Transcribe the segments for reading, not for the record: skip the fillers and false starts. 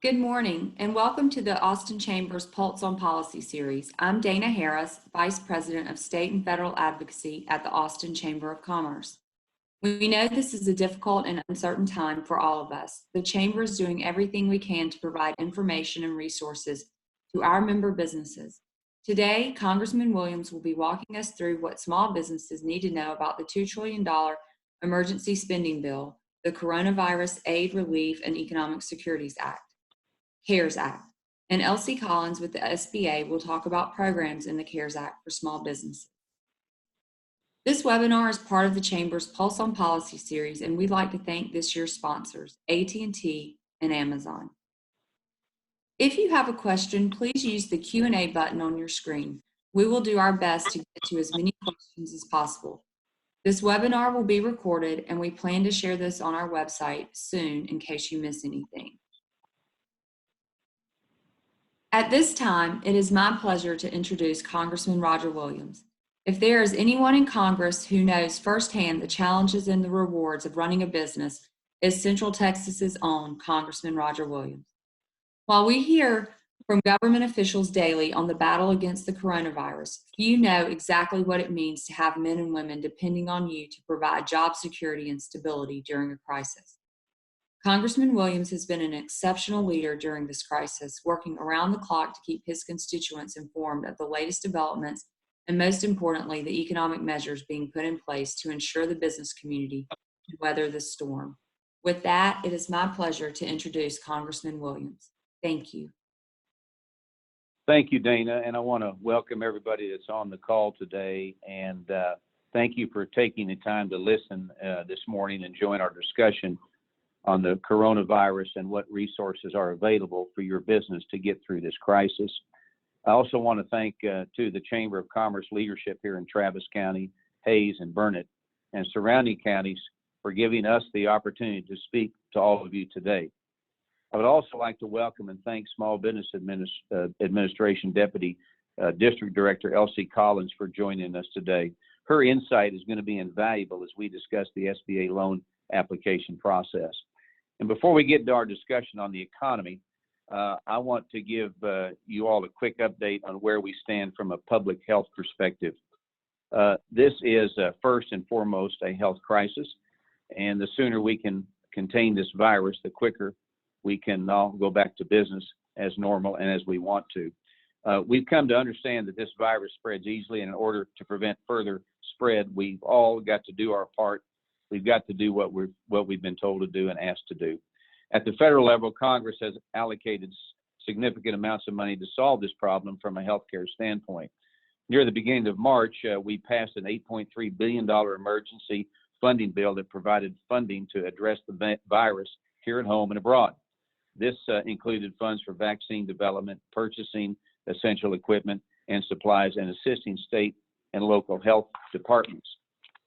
Good morning, and welcome to the Austin Chamber's Pulse on Policy series. I'm Dana Harris, Vice President of State and Federal Advocacy at the Austin Chamber of Commerce. We know this is a difficult and uncertain time for all of us. The Chamber is doing everything we can to provide information and resources to our member businesses. Today, Congressman Williams will be walking us through what small businesses need to know about the $2 trillion emergency spending bill, the Coronavirus Aid, Relief, and Economic Securities Act. CARES Act, and Elsie Collins with the SBA will talk about programs in the CARES Act for small businesses. This webinar is part of the Chamber's Pulse on Policy series, and we'd like to thank this year's sponsors, AT&T and Amazon. If you have a question, please use the Q&A button on your screen. We will do our best to get to as many questions as possible. This webinar will be recorded, and we plan to share this on our website soon in case you miss anything. At this time, it is my pleasure to introduce Congressman Roger Williams. If there is anyone in Congress who knows firsthand the challenges and the rewards of running a business, it's Central Texas's own Congressman Roger Williams. While we hear from government officials daily on the battle against the coronavirus, few know exactly what it means to have men and women depending on you to provide job security and stability during a crisis. Congressman Williams has been an exceptional leader during this crisis, working around the clock to keep his constituents informed of the latest developments and, most importantly, the economic measures being put in place to ensure the business community can weather the storm. With that, it is my pleasure to introduce Congressman Williams. Thank you. Thank you, Dana, and I want to welcome everybody that's on the call today, and thank you for taking the time to listen this morning and join our discussion on the coronavirus and what resources are available for your business to get through this crisis. I also want to thank to the Chamber of Commerce leadership here in Travis County, Hays and Burnett, and surrounding counties for giving us the opportunity to speak to all of you today. I would also like to welcome and thank Small Business Administration Deputy District Director Elsie Collins for joining us today. Her insight is going to be invaluable as we discuss the SBA loan application process. And before we get to our discussion on the economy, I want to give you all a quick update on where we stand from a public health perspective. This is first and foremost a health crisis, and the sooner we can contain this virus, the quicker we can all go back to business as normal and as we want to. We've come to understand that this virus spreads easily, and in order to prevent further spread, we've all got to do our part. We've got to do what we've been told to do and asked to do. At the federal level, Congress has allocated significant amounts of money to solve this problem from a healthcare standpoint. Near the beginning of March, we passed an $8.3 billion emergency funding bill that provided funding to address the virus here at home and abroad. This included funds for vaccine development, purchasing essential equipment and supplies, and assisting state and local health departments.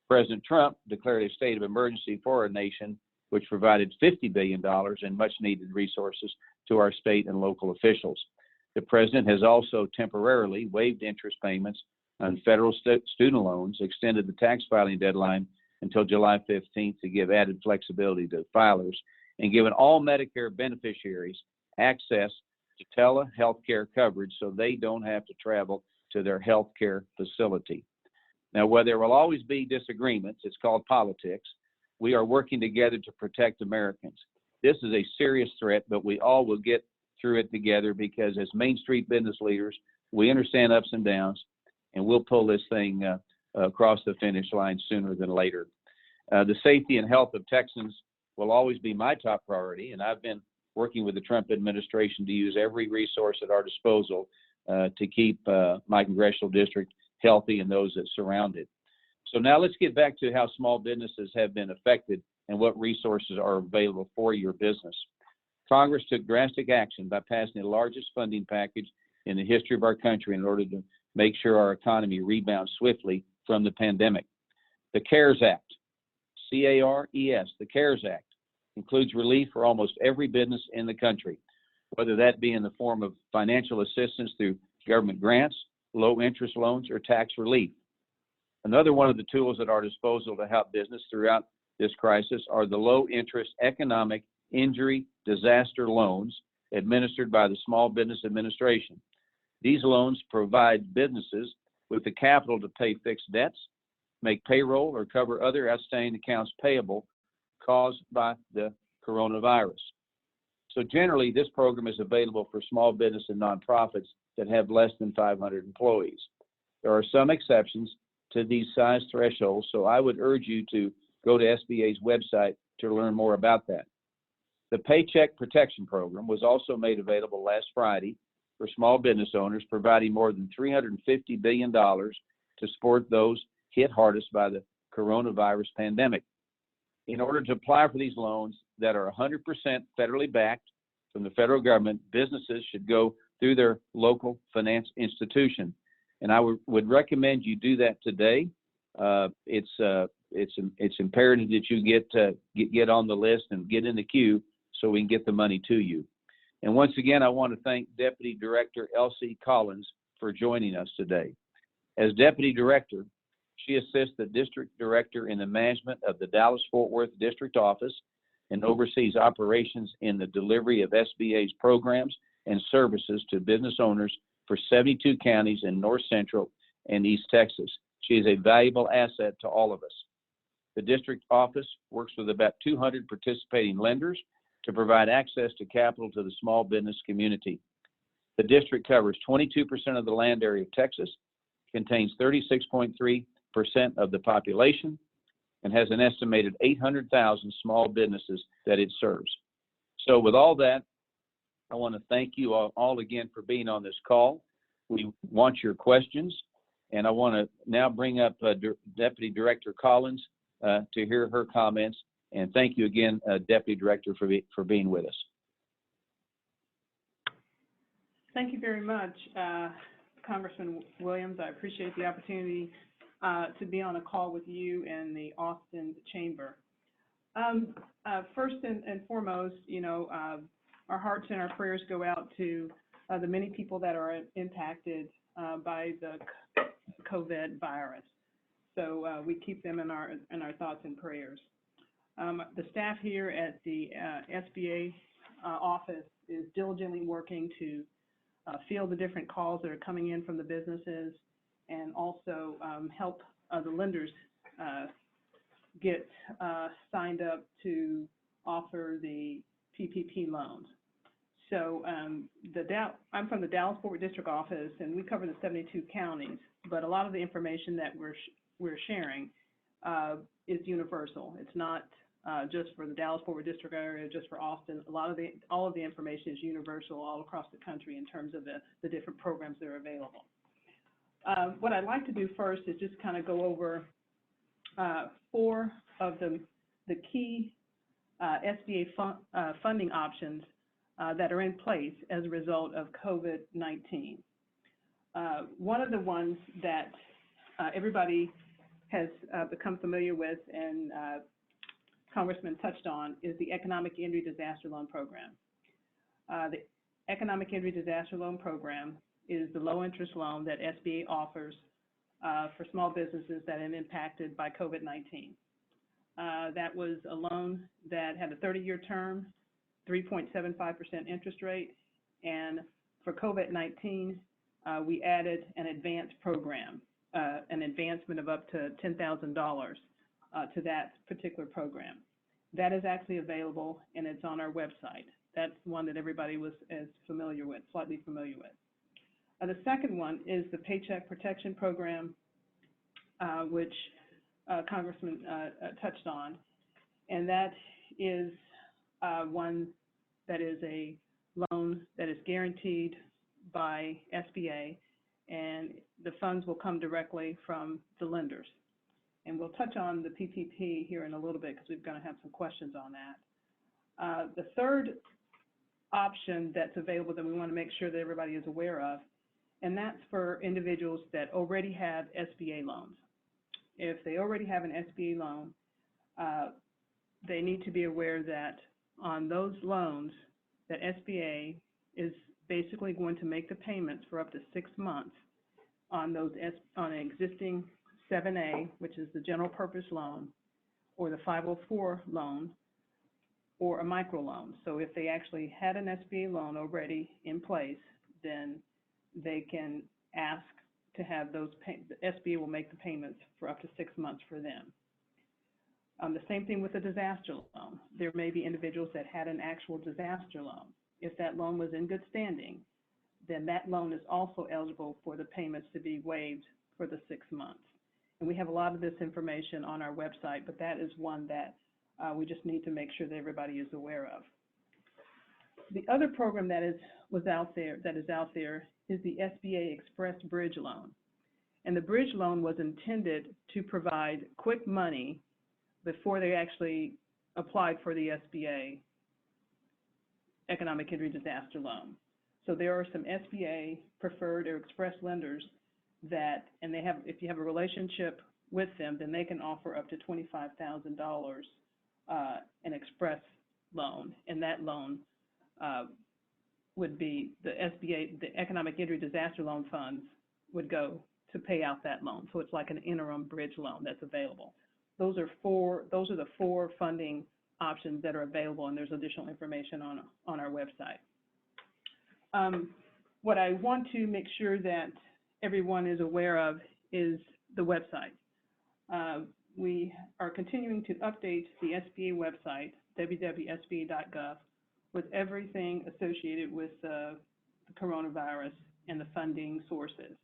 President Trump declared a state of emergency for our nation, which provided $50 billion in much needed resources to our state and local officials. The president has also temporarily waived interest payments on federal student loans, extended the tax filing deadline until July 15th to give added flexibility to filers, and given all Medicare beneficiaries access to telehealth care coverage so they don't have to travel to their health care facility. Now, where there will always be disagreements, it's called politics, we are working together to protect Americans. This is a serious threat, but we all will get through it together because as Main Street business leaders, we understand ups and downs, and we'll pull this thing across the finish line sooner than later. The safety and health of Texans will always be my top priority, and I've been working with the Trump administration to use every resource at our disposal to keep my congressional district healthy and those that surround it. So now let's get back to how small businesses have been affected and what resources are available for your business. Congress took drastic action by passing the largest funding package in the history of our country in order to make sure our economy rebounds swiftly from the pandemic. The CARES Act, C-A-R-E-S, the CARES Act, includes relief for almost every business in the country, whether that be in the form of financial assistance through government grants, low interest loans, or tax relief. Another one of the tools at our disposal to help business throughout this crisis are the low interest economic injury disaster loans administered by the Small Business Administration. These loans provide businesses with the capital to pay fixed debts, make payroll, or cover other outstanding accounts payable caused by the coronavirus. So generally, this program is available for small business and nonprofits that have less than 500 employees. There are some exceptions to these size thresholds, so I would urge you to go to SBA's website to learn more about that. The Paycheck Protection Program was also made available last Friday for small business owners, providing more than $350 billion to support those hit hardest by the coronavirus pandemic. In order to apply for these loans that are 100% federally backed from the federal government, businesses should go through their local finance institution. And I would recommend you do that today. It's imperative that you get on the list and get in the queue so we can get the money to you. And once again, I want to thank Deputy Director Elsie Collins for joining us today. As Deputy Director, she assists the District Director in the management of the Dallas-Fort Worth District Office and oversees operations in the delivery of SBA's programs and services to business owners for 72 counties in North Central and East Texas. She is a valuable asset to all of us. The district office works with about 200 participating lenders to provide access to capital to the small business community. The district covers 22% of the land area of Texas, contains 36.3% of the population, and has an estimated 800,000 small businesses that it serves. So with all that, I want to thank you all again for being on this call. We want your questions, and I want to now bring up Deputy Director Collins to hear her comments. And thank you again, Deputy Director, for being with us. Thank you very much, Congressman Williams. I appreciate the opportunity to be on a call with you and the Austin Chamber. First and foremost, our hearts and our prayers go out to the many people that are impacted by the COVID virus. So we keep them in our thoughts and prayers. The staff here at the SBA office is diligently working to field the different calls that are coming in from the businesses, and also help the lenders get signed up to offer the PPP loans. So I'm from the Dallas-Fort Worth District Office, and we cover the 72 counties, but a lot of the information that we're sharing is universal. It's not just for the Dallas-Fort Worth District area, just for Austin. All of the information is universal all across the country in terms of the different programs that are available. What I'd like to do first is just kind of go over 4 of the key SBA funding options that are in place as a result of COVID-19. One of the ones that everybody has become familiar with, and Congressman touched on, is the Economic Injury Disaster Loan Program. The Economic Injury Disaster Loan Program is the low-interest loan that SBA offers for small businesses that have been impacted by COVID-19. That was a loan that had a 30-year term, 3.75% interest rate, and for COVID-19, we added an advanced program, an advancement of up to $10,000 to that particular program. That is actually available, and it's on our website. That's one that everybody was slightly familiar with. The second one is the Paycheck Protection Program, which Congressman touched on, and that is one that is a loan that is guaranteed by SBA, and the funds will come directly from the lenders. And we'll touch on the PPP here in a little bit because we're going to have some questions on that. The third option that's available that we want to make sure that everybody is aware of, and that's for individuals that already have SBA loans. If they already have an SBA loan, they need to be aware that on those loans, that SBA is basically going to make the payments for up to 6 months on on an existing 7A, which is the general purpose loan, or the 504 loan, or a microloan. So if they actually had an SBA loan already in place, then they can ask to have those the SBA will make the payments for up to 6 months for them. The same thing with a disaster loan. There may be individuals that had an actual disaster loan. If that loan was in good standing, then that loan is also eligible for the payments to be waived for the 6 months. And we have a lot of this information on our website, but that is one that we just need to make sure that everybody is aware of. The other program that is out there is the SBA Express Bridge Loan. And the bridge loan was intended to provide quick money before they actually applied for the SBA Economic Injury Disaster Loan. So there are some SBA preferred or express lenders that, and they have, if you have a relationship with them, then they can offer up to $25,000 an express loan, and that loan would be the SBA, the Economic Injury Disaster Loan funds would go to pay out that loan. So it's like an interim bridge loan that's available. Those are the four funding options that are available, and there's additional information on our website. What I want to make sure that everyone is aware of is the website. We are continuing to update the SBA website, www.sba.gov, with everything associated with the coronavirus and the funding sources.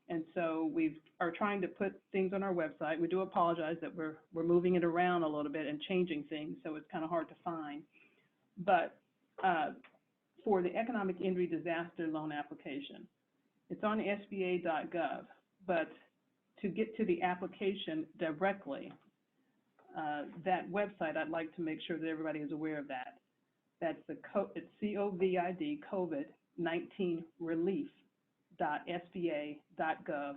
And so we are trying to put things on our website. We do apologize that we're moving it around a little bit and changing things, so it's kind of hard to find. But for the Economic Injury Disaster Loan application, it's on SBA.gov, but to get to the application directly, that website, I'd like to make sure that everybody is aware of that. That's it's COVID, COVID-19 relief.sba.gov/.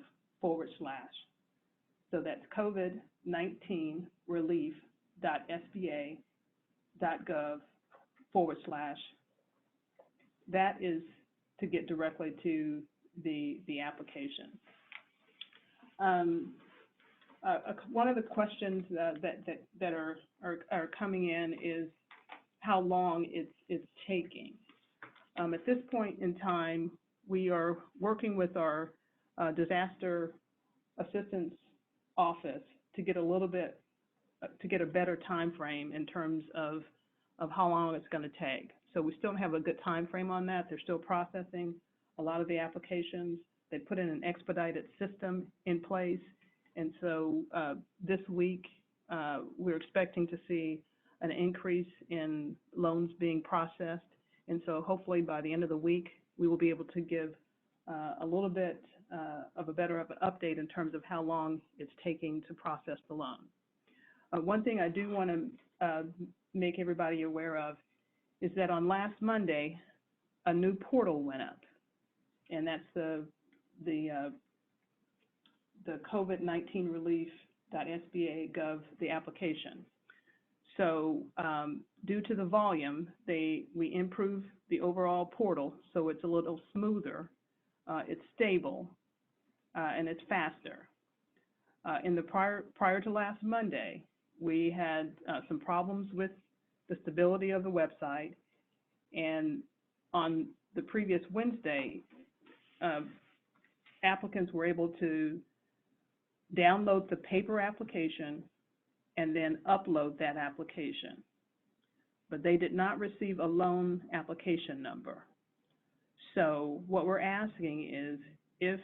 So that's COVID-19 relief.sba.gov/. That is to get directly to the application. One of the questions that are coming in is how long it's taking. At this point in time, we are working with our disaster assistance office to get a better time frame in terms of how long it's going to take. So we still don't have a good time frame on that. They're still processing a lot of the applications. They put in an expedited system in place, and so this week we're expecting to see an increase in loans being processed, and so hopefully by the end of the week we will be able to give a little bit of a better update in terms of how long it's taking to process the loan. One thing I do want to make everybody aware of is that on last Monday a new portal went up, and that's the COVID-19 relief.sba.gov, the application. So due to the volume, we improved the overall portal, so it's a little smoother, it's stable, and it's faster. In the prior to last Monday, we had some problems with the stability of the website, and on the previous Wednesday, applicants were able to download the paper application and then upload that application, but they did not receive a loan application number. So what we're asking is, if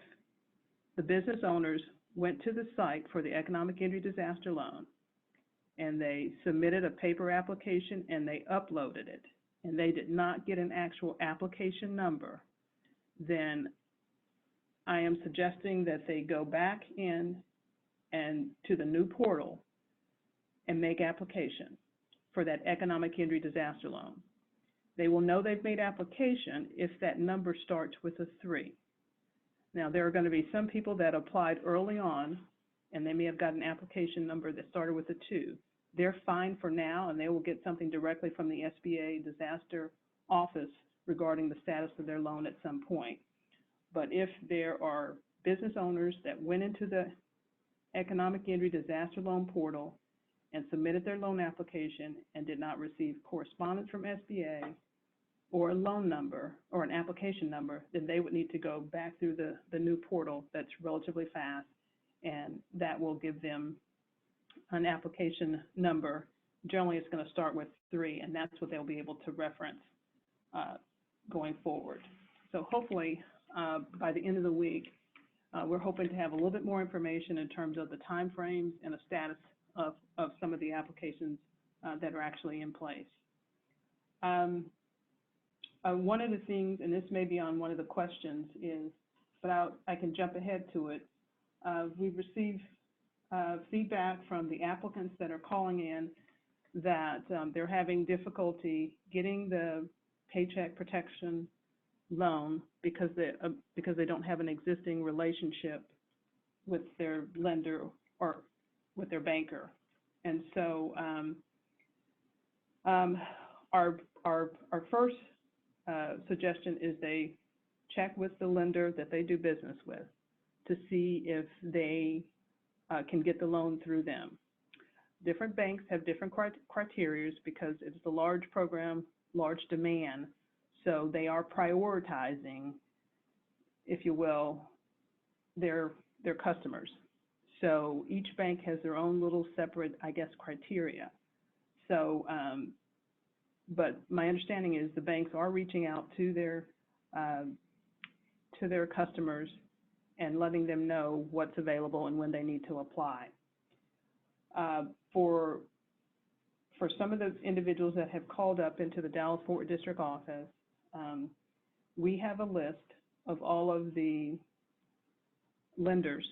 the business owners went to the site for the Economic Injury Disaster Loan and they submitted a paper application and they uploaded it and they did not get an actual application number, then I am suggesting that they go back in and to the new portal and make application for that Economic Injury Disaster Loan. They will know they've made application if that number starts with a 3. Now, there are going to be some people that applied early on and they may have got an application number that started with a 2. They're fine for now, and they will get something directly from the SBA disaster office regarding the status of their loan at some point. But if there are business owners that went into the Economic Injury Disaster Loan portal and submitted their loan application and did not receive correspondence from SBA or a loan number or an application number, then they would need to go back through the new portal that's relatively fast, and that will give them an application number. Generally, it's going to start with 3, and that's what they'll be able to reference going forward. So hopefully, by the end of the week, we're hoping to have a little bit more information in terms of the timeframes and the status of some of the applications that are actually in place. One of the things, and this may be on one of the questions, is, but I can jump ahead to it. We've received feedback from the applicants that are calling in that they're having difficulty getting the Paycheck protection loan because they don't have an existing relationship with their lender or with their banker. And so our first suggestion is they check with the lender that they do business with to see if they can get the loan through them. Different banks have different criteria because it's a large program, large demand, so they are prioritizing, if you will, their customers. So each bank has their own little separate, I guess, criteria. So, but my understanding is the banks are reaching out to their customers and letting them know what's available and when they need to apply. For some of the individuals that have called up into the Dallas-Fort Worth District Office, we have a list of all of the lenders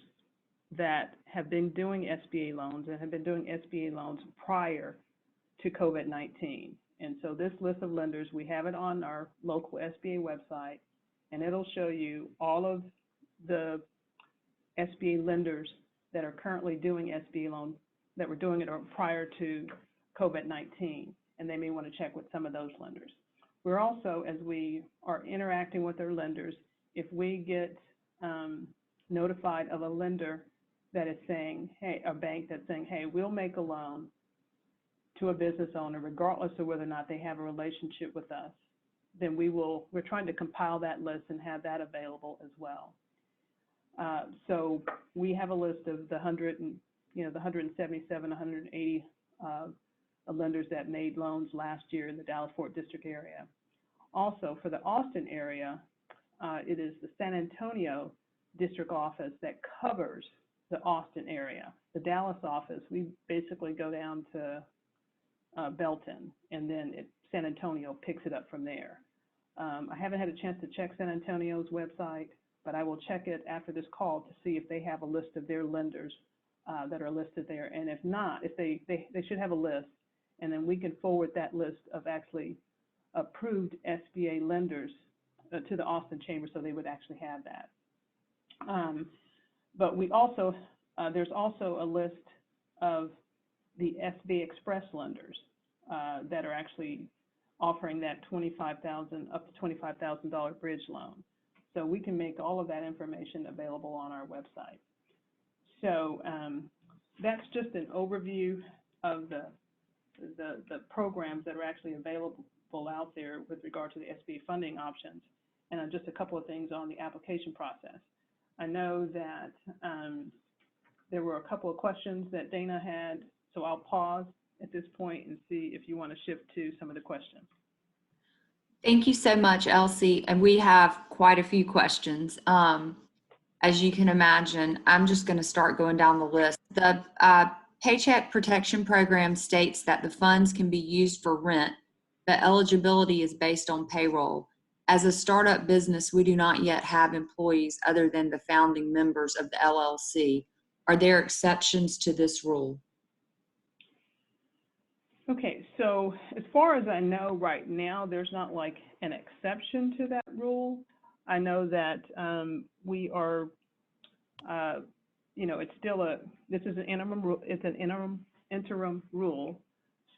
that have been doing SBA loans and have been doing SBA loans prior to COVID-19. And so this list of lenders, we have it on our local SBA website, and it'll show you all of the SBA lenders that are currently doing SBA loans that were doing it prior to COVID-19, and they may want to check with some of those lenders. We're also, as we are interacting with our lenders, if we get notified of a lender that is saying, hey, a bank that's saying, hey, we'll make a loan to a business owner regardless of whether or not they have a relationship with us, then we're trying to compile that list and have that available as well. So we have a list of the 177, 180 lenders that made loans last year in the Dallas-Fort District area. Also, for the Austin area, it is the San Antonio District Office that covers the Austin area. The Dallas office, we basically go down to Belton, and then San Antonio picks it up from there. I haven't had a chance to check San Antonio's website, but I will check it after this call to see if they have a list of their lenders that are listed there. And if not, if they should have a list, and then we can forward that list of actually approved SBA lenders to the Austin Chamber, so they would actually have that. But we also, there's also a list of the SBA Express lenders that are actually offering that up to $25,000 bridge loan. So we can make all of that information available on our website. So that's just an overview of the programs that are actually available out there with regard to the SBA funding options, and just a couple of things on the application process. I know that there were a couple of questions that Dana had, so I'll pause at this point and see if you want to shift to some of the questions. Thank you so much, Elsie. And we have quite a few questions. As you can imagine, I'm just going to start going down the list. The Paycheck Protection Program states that the funds can be used for rent, but eligibility is based on payroll. As a startup business, we do not yet have employees other than the founding members of the LLC. Are there exceptions to this rule? Okay, so as far as I know right now, there's not like an exception to that rule. I know that we are, it's still this is an interim rule. It's an interim rule.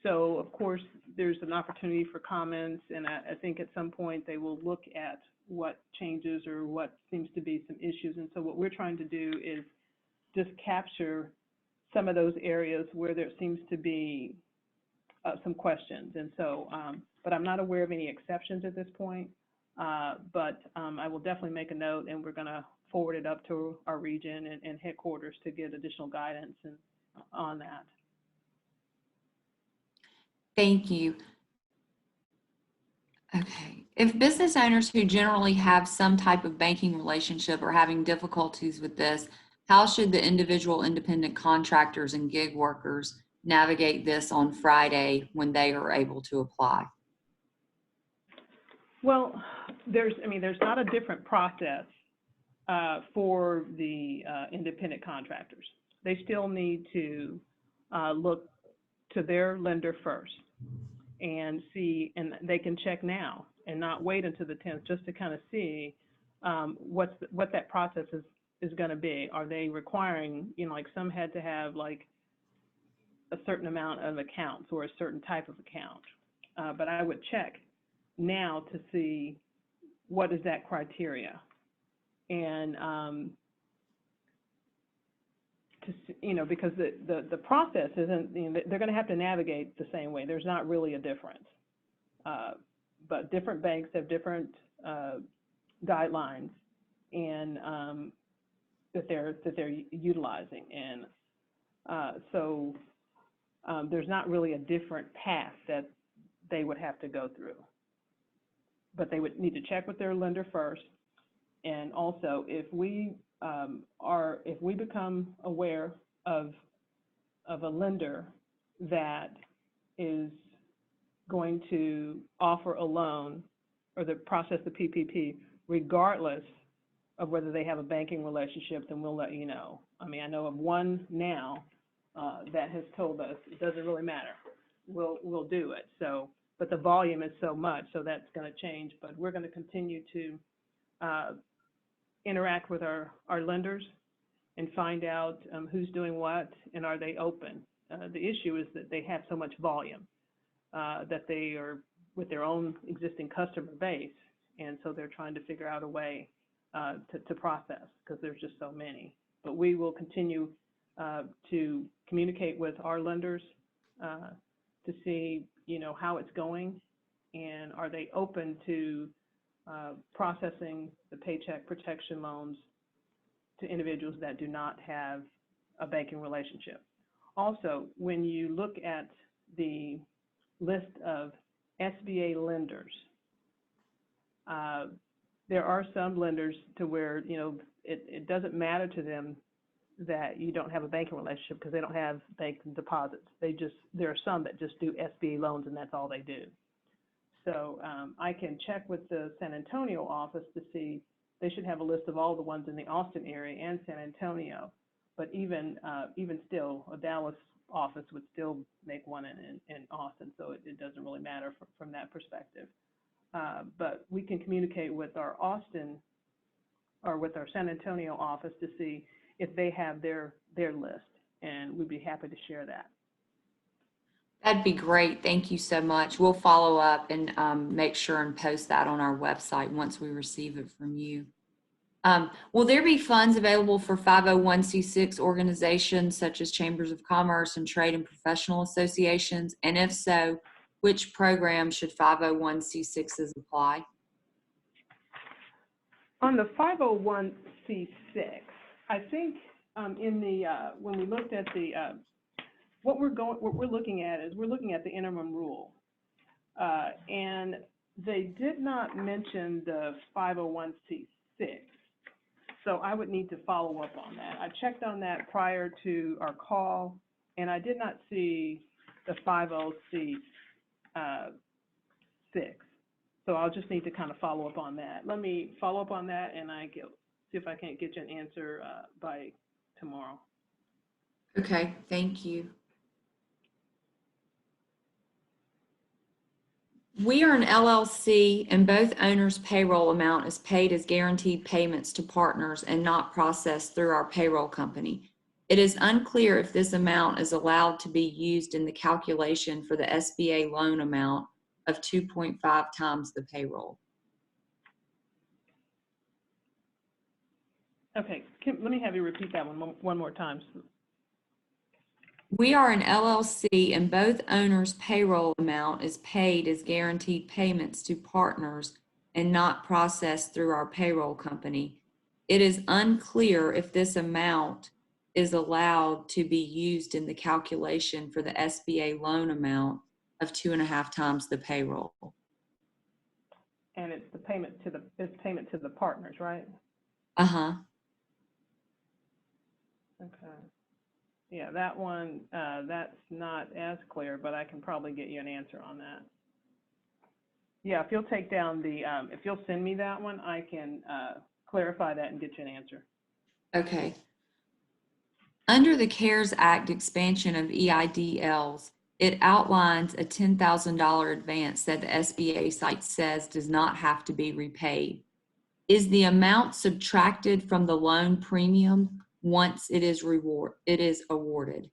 So of course there's an opportunity for comments, and I think at some point they will look at what changes or what seems to be some issues. And so what we're trying to do is just capture some of those areas where there seems to be some questions. And so, but I'm not aware of any exceptions at this point. But I will definitely make a note, and we're going to forward it up to our region and headquarters to get additional guidance on that. Thank you. Okay. If business owners who generally have some type of banking relationship are having difficulties with this, how should the individual independent contractors and gig workers navigate this on Friday when they are able to apply? Well, there's not a different process for the independent contractors. They still need to look to their lender first and see, and they can check now and not wait until the 10th just to kind of see what that process is going to be. Are they requiring, like some had to have like a certain amount of accounts or a certain type of account, but I would check now to see what is that criteria, and because the process isn't, they're going to have to navigate the same way. There's not really a difference, but different banks have different guidelines and that they're utilizing, and so there's not really a different path that they would have to go through. But they would need to check with their lender first, and also if we become aware of a lender that is going to offer a loan or the process the PPP, regardless of whether they have a banking relationship, then we'll let you know. I mean, I know of one now that has told us it doesn't really matter. We'll do it. So, but the volume is so much, so that's going to change. But we're going to continue to interact with our lenders and find out who's doing what and are they open. The issue is that they have so much volume that they are with their own existing customer base, and so they're trying to figure out a way to process because there's just so many. But we will continue to communicate with our lenders to see, how it's going, and are they open to processing the Paycheck protection loans to individuals that do not have a banking relationship. Also, when you look at the list of SBA lenders, there are some lenders to where, it doesn't matter to them that you don't have a banking relationship because they don't have bank deposits. There are some that just do SBA loans and that's all they do. So I can check with the San Antonio office to see. They should have a list of all the ones in the Austin area and San Antonio. But even still, a Dallas office would still make one in Austin, so it doesn't really matter from that perspective. But we can communicate with our Austin or with our San Antonio office to see if they have their list, and we'd be happy to share that. That'd be great. Thank you so much. We'll follow up and make sure and post that on our website once we receive it from you. Will there be funds available for 501c6 organizations such as chambers of commerce and trade and professional associations? And if so, which program should 501c6s apply? On the 501c6, I think in the when we looked at the what we're looking at the minimum rule, and they did not mention the 501c6. So I would need to follow up on that. I checked on that prior to our call, and I did not see the 501c6. So I'll just need to kind of follow up on that. Let me follow up on that, and see if I can't get you an answer by tomorrow. Okay, thank you. We are an LLC, and both owners' payroll amount is paid as guaranteed payments to partners and not processed through our payroll company. It is unclear if this amount is allowed to be used in the calculation for the SBA loan amount of 2.5 times the payroll. Okay, let me have you repeat that one more time. We are an LLC and both owners' payroll amount is paid as guaranteed payments to partners and not processed through our payroll company. It is unclear if this amount is allowed to be used in the calculation for the SBA loan amount of 2.5 times the payroll. And it's the payment to the partners, right? Uh-huh. Okay. Yeah, that one, that's not as clear, but I can probably get you an answer on that. Yeah, if you'll take down the, if you'll send me that one, I can clarify that and get you an answer. Okay. Under the CARES Act expansion of EIDLs, it outlines a $10,000 advance that the SBA site says does not have to be repaid. Is the amount subtracted from the loan premium once it is awarded?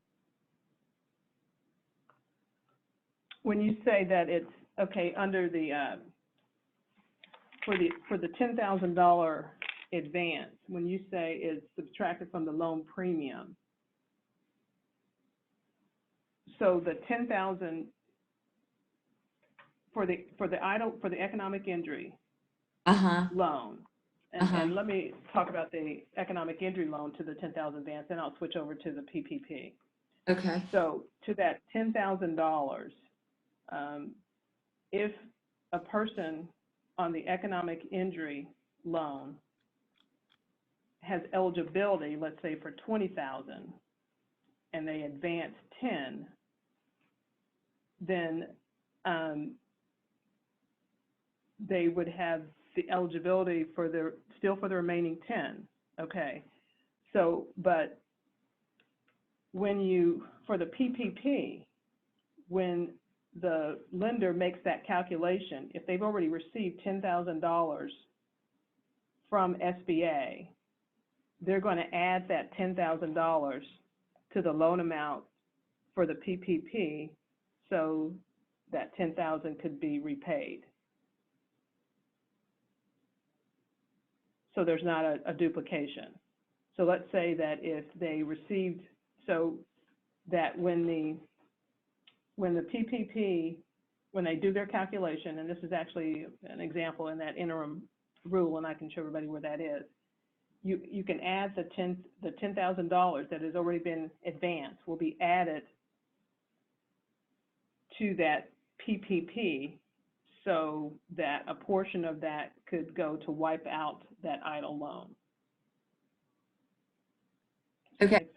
When you say that it's, okay, under the, for the $10,000 advance, when you say it's subtracted from the loan premium, so the 10,000 for the economic injury loan, and let me talk about the economic injury loan to the 10,000 advance, then I'll switch over to the PPP. Okay. So to that $10,000, if a person on the economic injury loan has eligibility, let's say for 20,000, and they advance 10, then they would have the eligibility for the remaining 10. Okay. So, but for the PPP, when the lender makes that calculation, if they've already received $10,000 from SBA, they're going to add that $10,000 to the loan amount for the PPP, so that $10,000 could be repaid. So there's not a duplication. So let's say that if they received, so that when the PPP, when they do their calculation, and this is actually an example in that interim rule, and I can show everybody where that is, you can add the $10,000 that has already been advanced will be added to that PPP, so that a portion of that could go to wipe out that idle loan. Okay.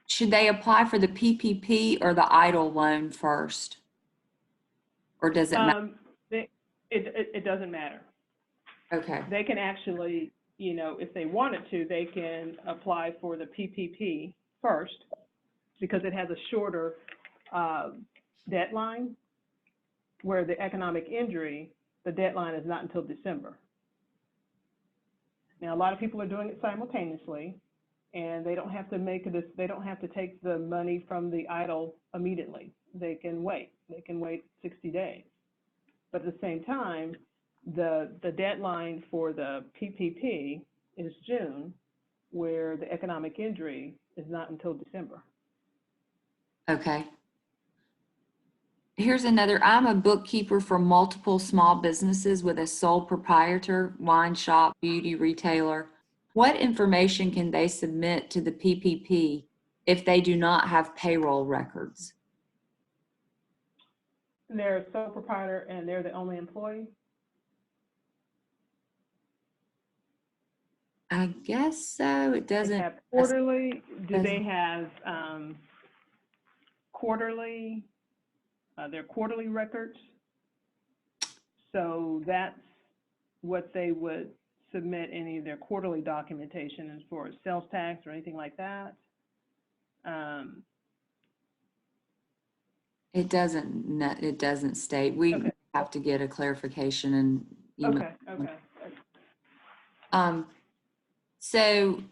Should they apply for the PPP or the idle loan first? Or does it matter? It doesn't matter. Okay. They can actually, if they wanted to, they can apply for the PPP first because it has a shorter deadline, where the economic injury, the deadline is not until December. Now, a lot of people are doing it simultaneously, and they don't have to they don't have to take the money from the idle immediately. They can wait. They can wait 60 days. But at the same time, the deadline for the PPP is June, where the economic injury is not until December. Okay. Here's another. I'm a bookkeeper for multiple small businesses with a sole proprietor, wine shop, beauty retailer. What information can they submit to the PPP if they do not have payroll records? They're a sole proprietor and they're the only employee? I guess so. It doesn't. They have quarterly. Do they have quarterly? Their quarterly records. So that's what they would submit, any of their quarterly documentation as far as sales tax or anything like that. It doesn't state. We Okay. have to get a clarification and email. Okay. So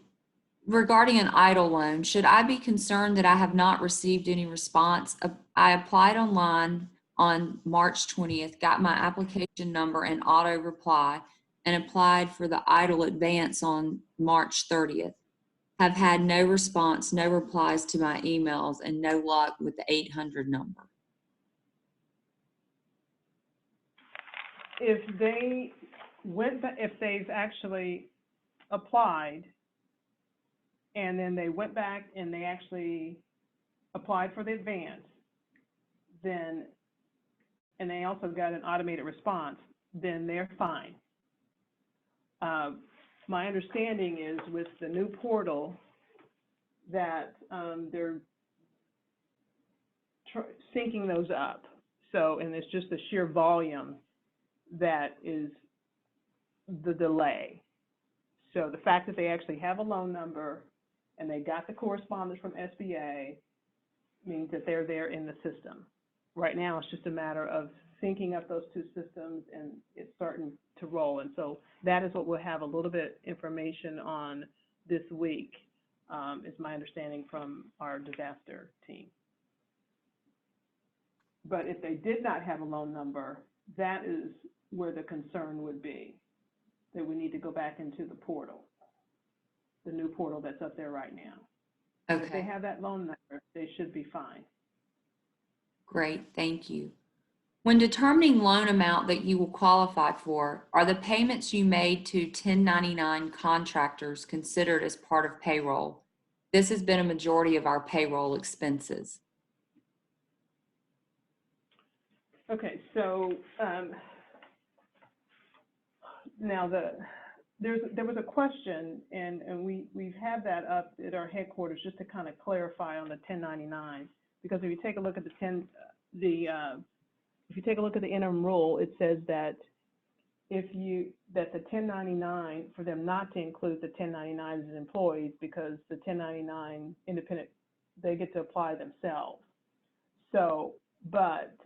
regarding an idle loan, should I be concerned that I have not received any response? I applied online on March 20th, got my application number and auto reply, and applied for the idle advance on March 30th. Have had no response, no replies to my emails, and no luck with the 800 number. If they if they've actually applied and then they went back and they actually applied for the advance, then, and they also got an automated response, then they're fine. My understanding is with the new portal that they're syncing those up. So, and it's just the sheer volume that is the delay. So the fact that they actually have a loan number and they got the correspondence from SBA means that they're there in the system. Right now, it's just a matter of syncing up those two systems and it's starting to roll. And so that is what we'll have a little bit information on this week, is my understanding from our disaster team. But if they did not have a loan number, that is where the concern would be, that we need to go back into the portal, the new portal that's up there right now. Okay. If they have that loan number, they should be fine. Great, thank you. When determining loan amount that you will qualify for, are the payments you made to 1099 contractors considered as part of payroll? This has been a majority of our payroll expenses. Okay, so now there was a question, and we've had that up at our headquarters just to kind of clarify on the 1099, because if you take a look at if you take a look at the interim rule, it says that the 1099, for them not to include the 1099s as employees, because the 1099 independent, they get to apply themselves. So, but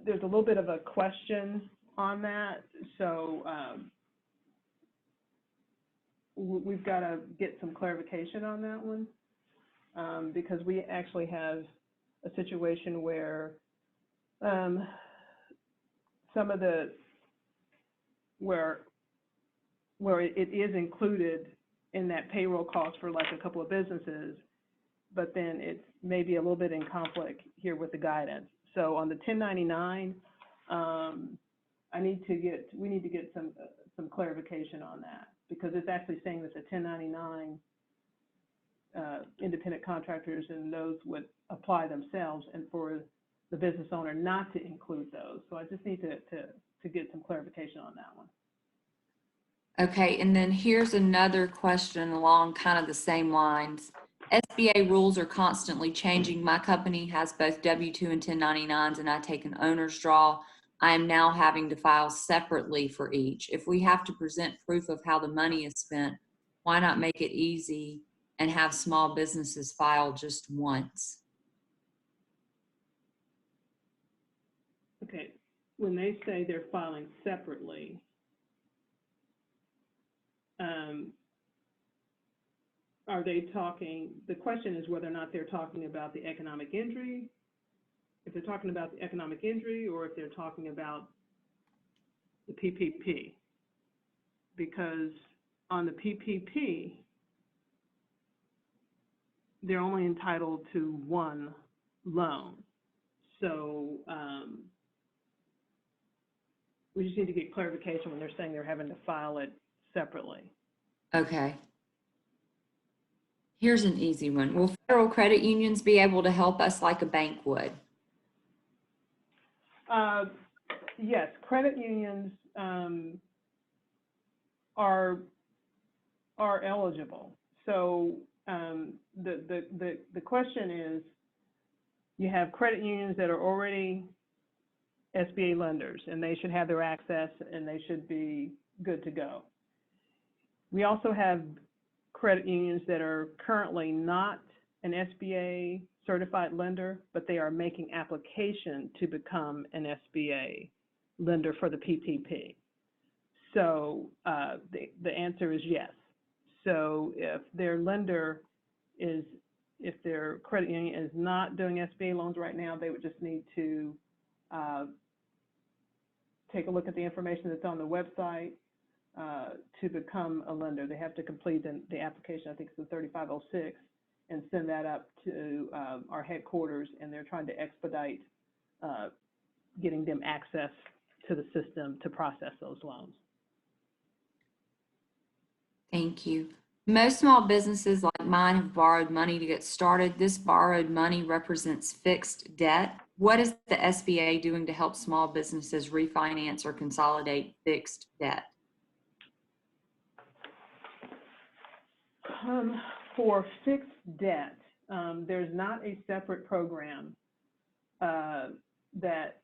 there's a little bit of a question on that. So we've got to get some clarification on that one, because we actually have a situation where some of the where it is included in that payroll cost for like a couple of businesses, but then it's maybe a little bit in conflict here with the guidance. So on the 1099, we need to get some clarification on that, because it's actually saying that the 1099 independent contractors and those would apply themselves, and for the business owner not to include those. So I just need to get some clarification on that one. Okay, and then here's another question along kind of the same lines. SBA rules are constantly changing. My company has both W-2 and 1099s, and I take an owner's draw. I am now having to file separately for each. If we have to present proof of how the money is spent, why not make it easy and have small businesses file just once? Okay, when they say they're filing separately, are they talking, the question is whether or not they're talking about the economic injury, if they're talking about the economic injury, or if they're talking about the PPP. Because on the PPP, they're only entitled to one loan. So we just need to get clarification when they're saying they're having to file it separately. Okay. Here's an easy one. Will federal credit unions be able to help us like a bank would? Yes, credit unions are eligible. So the question is, you have credit unions that are already SBA lenders, and they should have their access, and they should be good to go. We also have credit unions that are currently not an SBA certified lender, but they are making application to become an SBA lender for the PPP. So the answer is yes. So if their lender is, if their credit union is not doing SBA loans right now, they would just need to take a look at the information that's on the website, to become a lender. They have to complete the application, I think it's the 3506, and send that up to our headquarters, and they're trying to expedite getting them access to the system to process those loans. Thank you. Most small businesses like mine have borrowed money to get started. This borrowed money represents fixed debt. What is the SBA doing to help small businesses refinance or consolidate fixed debt? For fixed debt, there's not a separate program that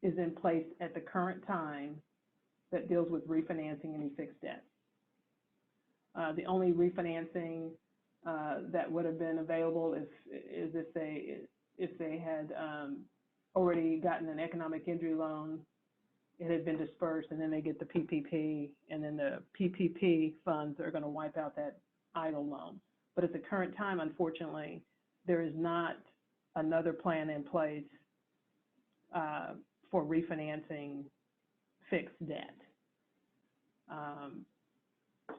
is in place at the current time that deals with refinancing any fixed debt. The only refinancing that would have been available is if they had already gotten an economic injury loan, it had been dispersed, and then they get the PPP, and then the PPP funds are going to wipe out that idle loan. But at the current time, unfortunately, there is not another plan in place for refinancing fixed debt.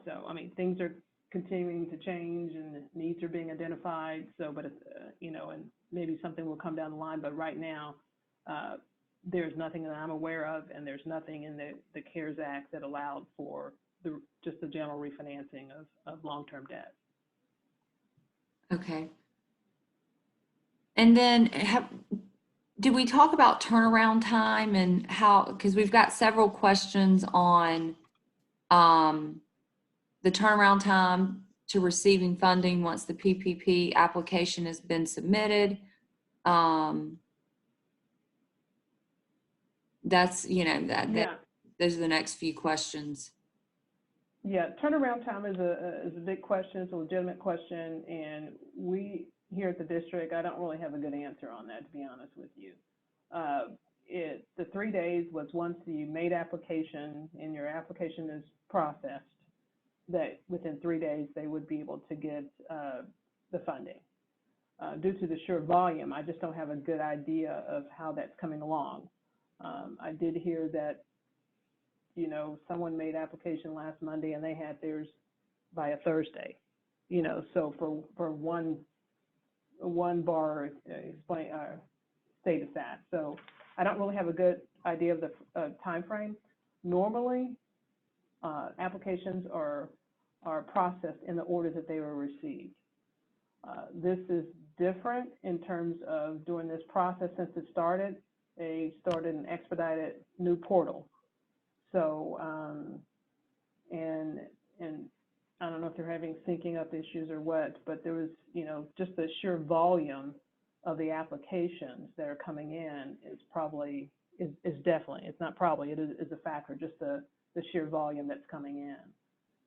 So, I mean, things are continuing to change and needs are being identified. So, but, you know, and maybe something will come down the line. But right now, there's nothing that I'm aware of, and there's nothing in the CARES Act that allowed for just the general refinancing of long-term debt. Okay. And then did we talk about turnaround time and how, because we've got several questions on the turnaround time to receiving funding once the PPP application has been submitted. That's, you know, those are the next few questions. Yeah, turnaround time is a big question. It's a legitimate question, and we here at the district, I don't really have a good answer on that, to be honest with you. The 3 days was once you made application and your application is processed, that within 3 days they would be able to get the funding. Due to the sheer volume, I just don't have a good idea of how that's coming along. I did hear that, you know, someone made application last Monday and they had theirs by a Thursday, you know, so for one bar stated that. So I don't really have a good idea of the time frame. Normally, applications are processed in the order that they were received. This is different in terms of doing this process since it started. They started an expedited new portal. So, and I don't know if they're having syncing up issues or what, but there was, you know, just the sheer volume of the applications that are coming in is definitely, it's not probably, it is a factor, just the sheer volume that's coming in.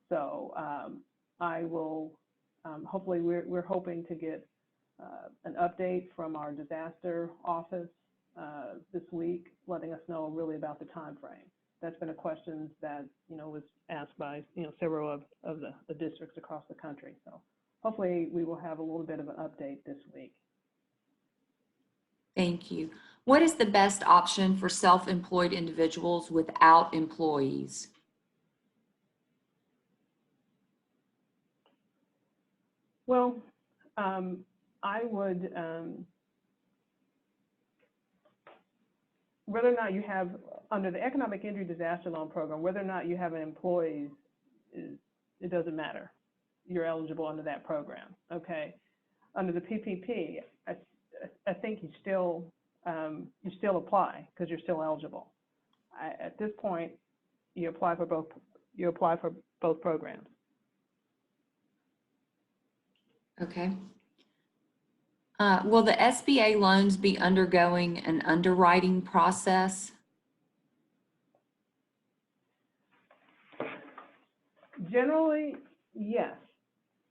So I will, hopefully we're hoping to get an update from our disaster office this week, letting us know really about the time frame. That's been a question that, you know, was asked by, you know, several of the districts across the country. So hopefully we will have a little bit of an update this week. Thank you. What is the best option for self-employed individuals without employees? Well, I would, whether or not you have, under the Economic Injury Disaster Loan Program, whether or not you have an employee, it doesn't matter. You're eligible under that program, okay? Under the PPP, I think you still apply because you're still eligible. At this point, you apply for both programs. Okay. Will the SBA loans be undergoing an underwriting process? Generally, yes.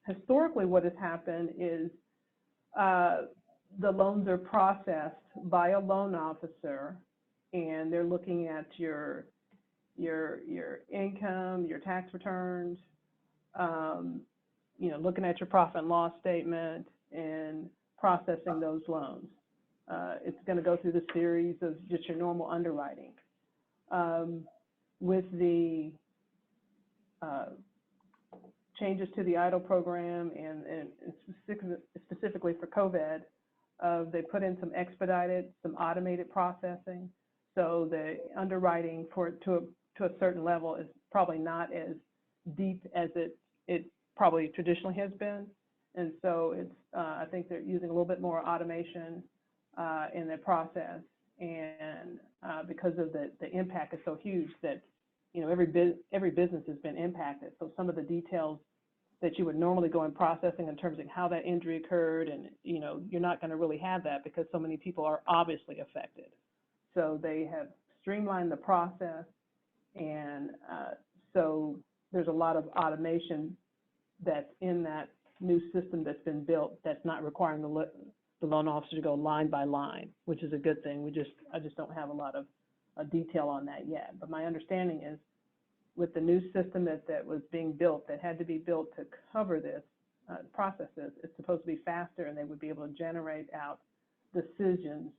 Historically, what has happened is the loans are processed by a loan officer, and they're looking at your income, your tax returns, you know, looking at your profit and loss statement and processing those loans. It's going to go through the series of just your normal underwriting. With the changes to the EIDL program and specifically for COVID, they put in some expedited, some automated processing. So the underwriting to a certain level is probably not as deep as it probably traditionally has been. And so it's, I think they're using a little bit more automation in their process. And because of the impact is so huge that, you know, every business has been impacted. So some of the details that you would normally go in processing in terms of how that injury occurred, and, you know, you're not going to really have that because so many people are obviously affected. So they have streamlined the process, and so there's a lot of automation that's in that new system that's been built that's not requiring the loan officer to go line by line, which is a good thing. I just don't have a lot of detail on that yet. But my understanding is with the new system that was being built, that had to be built to cover this processes, it's supposed to be faster, and they would be able to generate out decisions,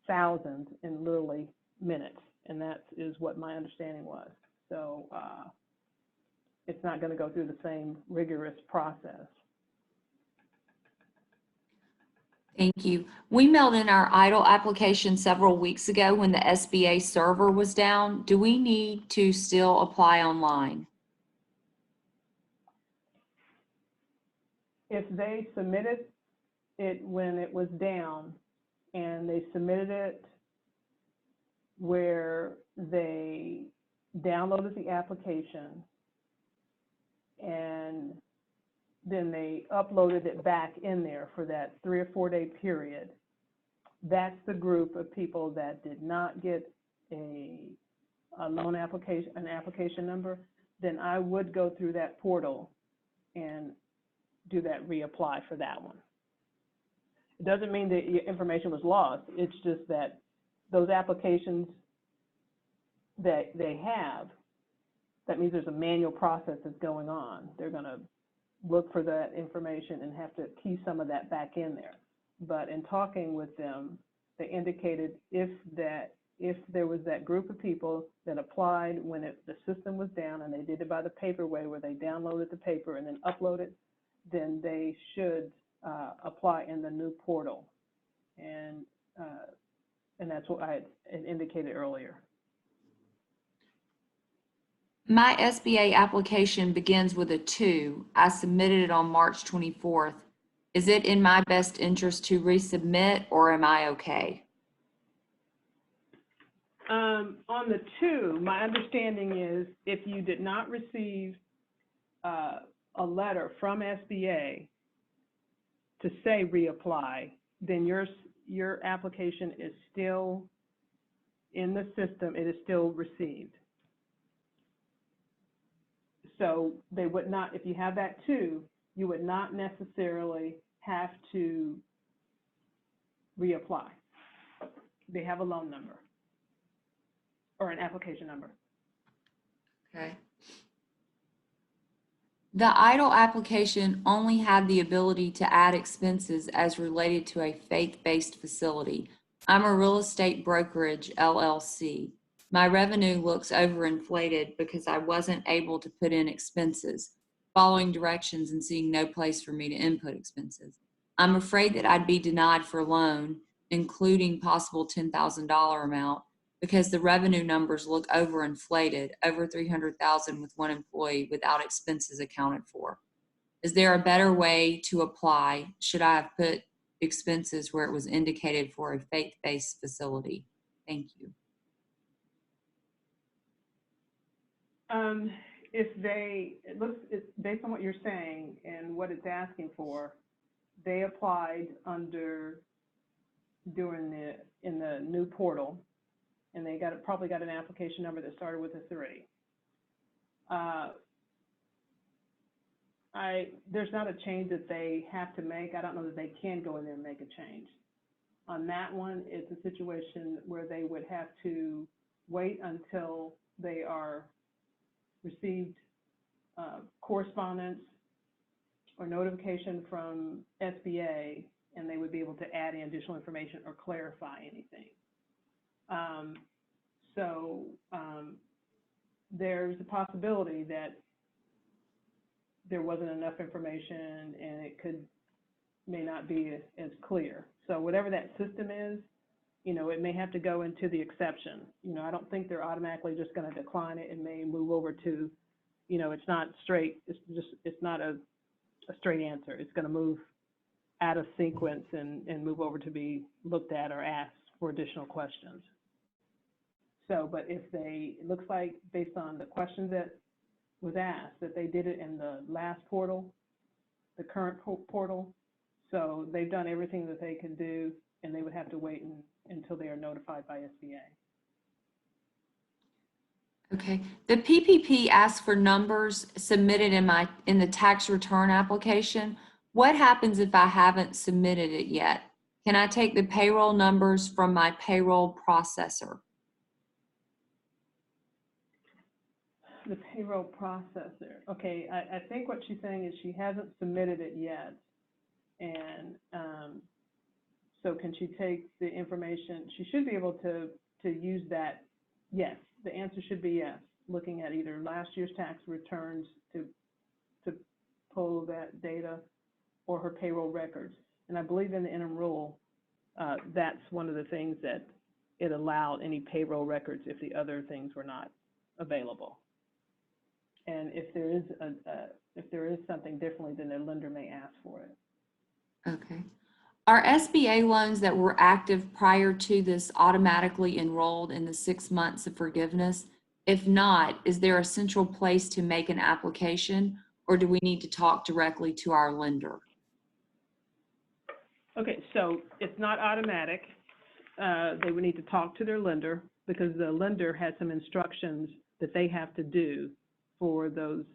thousands, in literally minutes. And that is what my understanding was. So it's not going to go through the same rigorous process. Thank you. We mailed in our EIDL application several weeks ago when the SBA server was down. Do we need to still apply online? If they submitted it when it was down and they submitted it where they downloaded the application and then they uploaded it back in there for that 3 or 4 day period, that's the group of people that did not get a loan application, an application number. Then I would go through that portal and do that reapply for that one. It doesn't mean that your information was lost. It's just that those applications that they have, that means there's a manual process that's going on. They're going to look for that information and have to key some of that back in there. But in talking with them, they indicated if there was that group of people that applied when the system was down and they did it by the paper way, where they downloaded the paper and then uploaded, then they should apply in the new portal. And that's what I had indicated earlier. My SBA application begins with a 2. I submitted it on March 24th. Is it in my best interest to resubmit, or am I okay? On the 2, my understanding is if you did not receive a letter from SBA to say reapply, then your application is still in the system. It is still received. So they would not, if you have that 2, you would not necessarily have to reapply. They have a loan number or an application number. Okay. The EIDL application only had the ability to add expenses as related to a faith-based facility. I'm a real estate brokerage LLC. My revenue looks overinflated because I wasn't able to put in expenses, following directions and seeing no place for me to input expenses. I'm afraid that I'd be denied for a loan, including possible $10,000 amount, because the revenue numbers look overinflated, over $300,000 with one employee without expenses accounted for. Is there a better way to apply? Should I have put expenses where it was indicated for a faith-based facility? Thank you. Based on what you're saying and what it's asking for, they applied in the new portal, and they probably got an application number that started with a 3. There's not a change that they have to make. I don't know that they can go in there and make a change. On that one, it's a situation where they would have to wait until they are received correspondence or notification from SBA, and they would be able to add in additional information or clarify anything. So there's a possibility that there wasn't enough information and it may not be as clear. So whatever that system is, it may have to go into the exception. I don't think they're automatically just going to decline it. It may move over to, it's not straight. It's not a straight answer. It's going to move out of sequence and move over to be looked at or asked for additional questions. So, but it looks like based on the questions that was asked, that they did it in the last portal, the current portal. So they've done everything that they can do, and they would have to wait until they are notified by SBA. Okay. The PPP asks for numbers submitted in the tax return application. What happens if I haven't submitted it yet? Can I take the payroll numbers from my payroll processor? The payroll processor. Okay, I think what she's saying is she hasn't submitted it yet. And so can she take the information? She should be able to use that. Yes, the answer should be yes. Looking at either last year's tax returns to pull that data, or her payroll records. And I believe in the interim rule, that's one of the things that it allowed, any payroll records if the other things were not available. And if there is something differently, then the lender may ask for it. Okay. Are SBA loans that were active prior to this automatically enrolled in the 6 months of forgiveness? If not, is there a central place to make an application, or do we need to talk directly to our lender? Okay, so it's not automatic. They would need to talk to their lender, because the lender has some instructions that they have to do for those,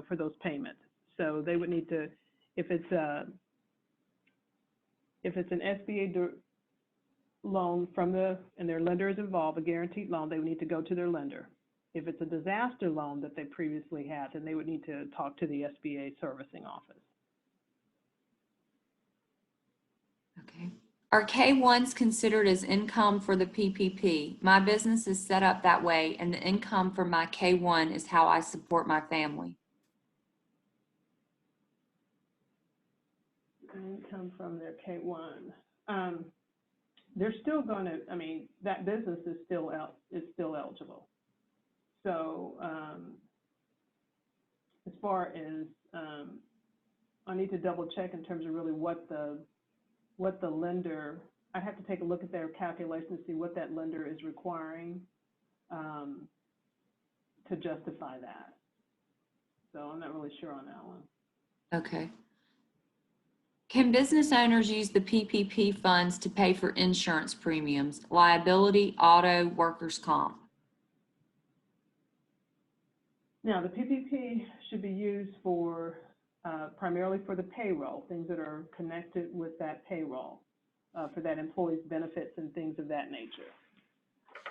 for those payments. So they would need to, if it's an SBA loan and their lender is involved, a guaranteed loan, they would need to go to their lender. If it's a disaster loan that they previously had, then they would need to talk to the SBA servicing office. Okay. Are K-1s considered as income for the PPP? My business is set up that way, and the income from my K-1 is how I support my family. Income from their K-1. They're still going to, that business is still eligible. So as far as, I need to double check in terms of really what the lender, I have to take a look at their calculation to see what that lender is requiring to justify that. So I'm not really sure on that one. Okay. Can business owners use the PPP funds to pay for insurance premiums, liability, auto, workers' comp? Now, the PPP should be used for primarily for the payroll, things that are connected with that payroll, for that employee's benefits and things of that nature.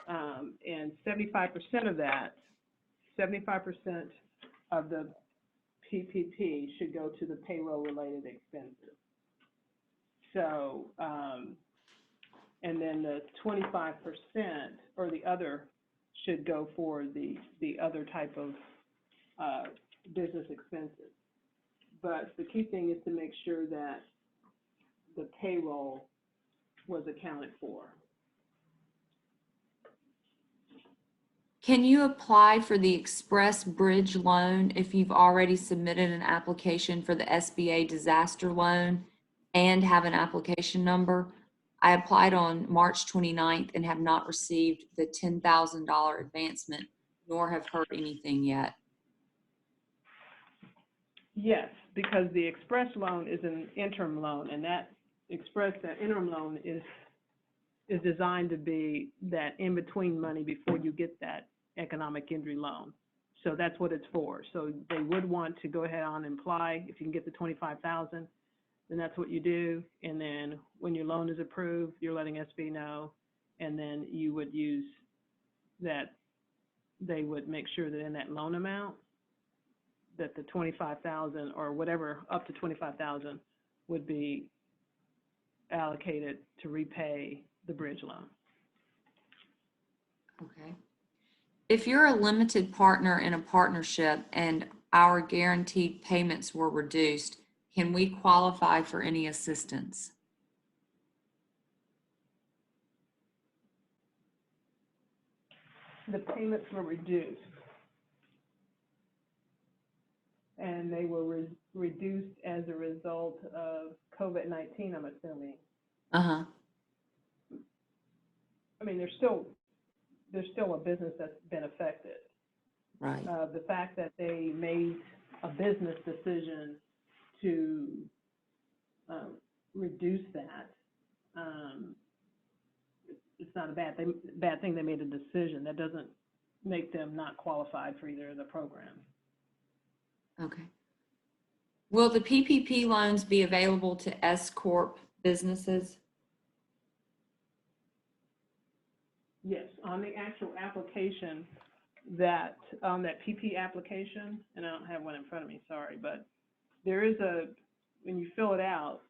And 75% of that, 75% of the PPP should go to the payroll-related expenses. So, and then the 25% or the other should go for the other type of business expenses. But the key thing is to make sure that the payroll was accounted for. Can you apply for the Express Bridge loan if you've already submitted an application for the SBA disaster loan and have an application number? I applied on March 29th and have not received the $10,000 advancement, nor have heard anything yet. Yes, because the Express loan is an interim loan, and that interim loan is designed to be that in-between money before you get that economic injury loan. So that's what it's for. So they would want to go ahead on and apply. If you can get the $25,000, then that's what you do. And then when your loan is approved, you're letting SB know, and then you would use that. They would make sure that in that loan amount, that the $25,000 or whatever up to $25,000 would be allocated to repay the bridge loan. Okay. If you're a limited partner in a partnership and our guaranteed payments were reduced, can we qualify for any assistance? The payments were reduced. And they were reduced as a result of COVID-19, I'm assuming. Uh-huh. I mean, there's still a business that's been affected. Right. The fact that they made a business decision to reduce that, it's not a bad thing. They made a decision. That doesn't make them not qualified for either of the programs. Okay. Will the PPP loans be available to S-Corp businesses? Yes, on the actual application, that PP application, and I don't have one in front of me, sorry, but there is when you fill it out,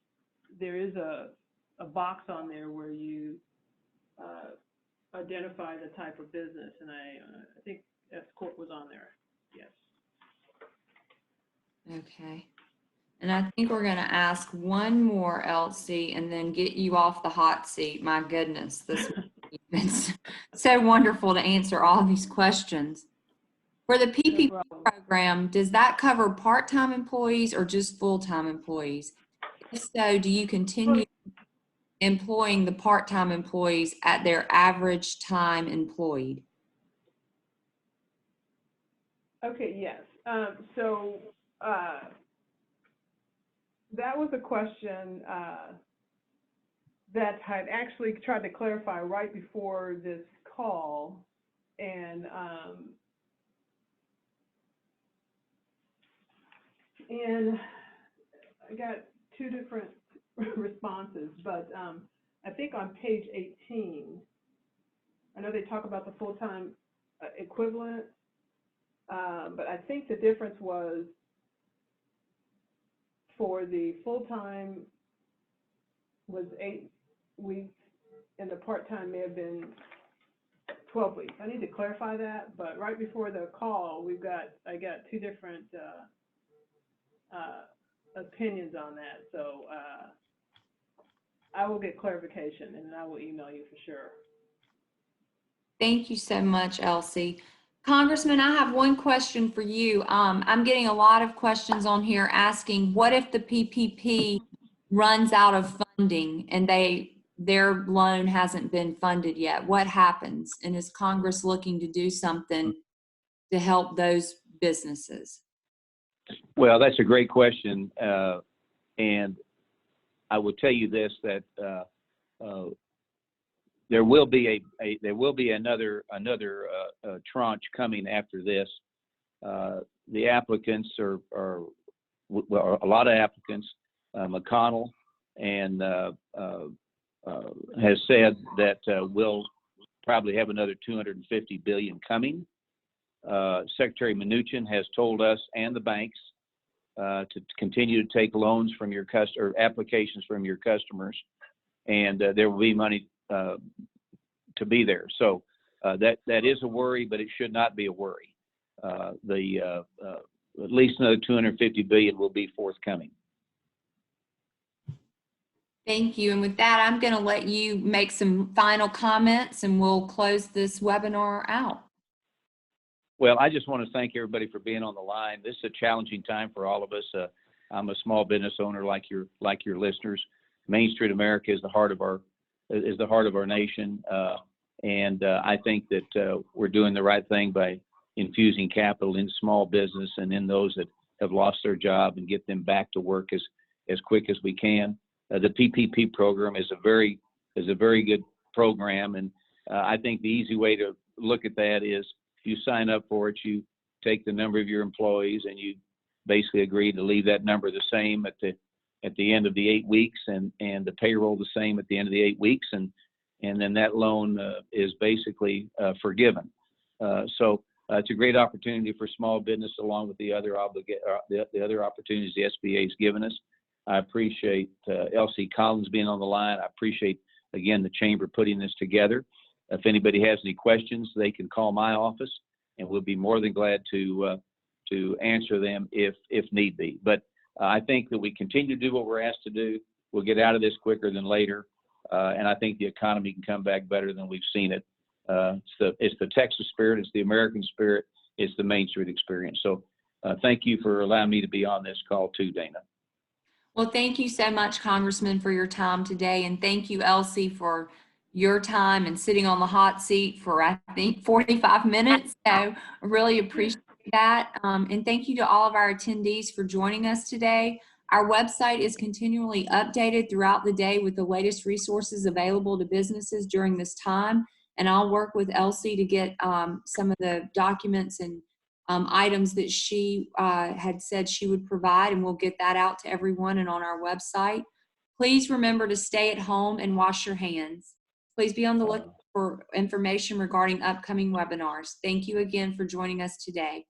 there is a box on there where you identify the type of business, and I think S-Corp was on there, yes. Okay. And I think we're going to ask one more, Elsie, and then get you off the hot seat. My goodness, this has been so wonderful to answer all these questions. For the PPP program, does that cover part-time employees or just full-time employees? If so, do you continue employing the part-time employees at their average time employed? Okay, yes. That was a question that I had actually tried to clarify right before this call, and I got two different responses, but I think on page 18, I know they talk about the full-time equivalent, but I think the difference was for the full-time was 8 weeks, and the part-time may have been 12 weeks. I need to clarify that, but right before the call, I got two different opinions on that. So I will get clarification, and I will email you for sure. Thank you so much, Elsie. Congressman, I have one question for you. I'm getting a lot of questions on here asking, what if the PPP runs out of funding and their loan hasn't been funded yet? What happens? And is Congress looking to do something to help those businesses? Well, that's a great question, and I will tell you this, that there will be another tranche coming after this. The applicants are a lot of applicants. McConnell and has said that we'll probably have another $250 billion coming. Secretary Mnuchin has told us and the banks to continue to take loans from your applications from your customers, and there will be money to be there. So that is a worry, but it should not be a worry. At least another $250 billion will be forthcoming. Thank you. And with that, I'm going to let you make some final comments and we'll close this webinar out. Well, I just want to thank everybody for being on the line. This is a challenging time for all of us. I'm a small business owner like your listeners. Main Street America is the heart of our nation, and I think that we're doing the right thing by infusing capital in small business and in those that have lost their job, and get them back to work as quick as we can. The PPP program is a very good program, and I think the easy way to look at that is you sign up for it, you take the number of your employees, and you basically agree to leave that number the same at the end of the 8 weeks, and the payroll the same at the end of the 8 weeks, and then that loan is basically forgiven. So it's a great opportunity for small business, along with the other opportunities the SBA has given us. I appreciate Elsie Collins being on the line. I appreciate, again, the Chamber putting this together. If anybody has any questions, they can call my office, and we'll be more than glad to to answer them if need be. But I think that we continue to do what we're asked to do. We'll get out of this quicker than later, and I think the economy can come back better than we've seen it. It's the Texas spirit, it's the American spirit, it's the Main Street experience. So thank you for allowing me to be on this call too, Dana. Well, thank you so much, Congressman, for your time today. And thank you, Elsie, for your time and sitting on the hot seat for, I think, 45 minutes. So I really appreciate that. And thank you to all of our attendees for joining us today. Our website is continually updated throughout the day with the latest resources available to businesses during this time. And I'll work with Elsie to get some of the documents and items that she had said she would provide, and we'll get that out to everyone and on our website. Please remember to stay at home and wash your hands. Please be on the lookout for information regarding upcoming webinars. Thank you again for joining us today.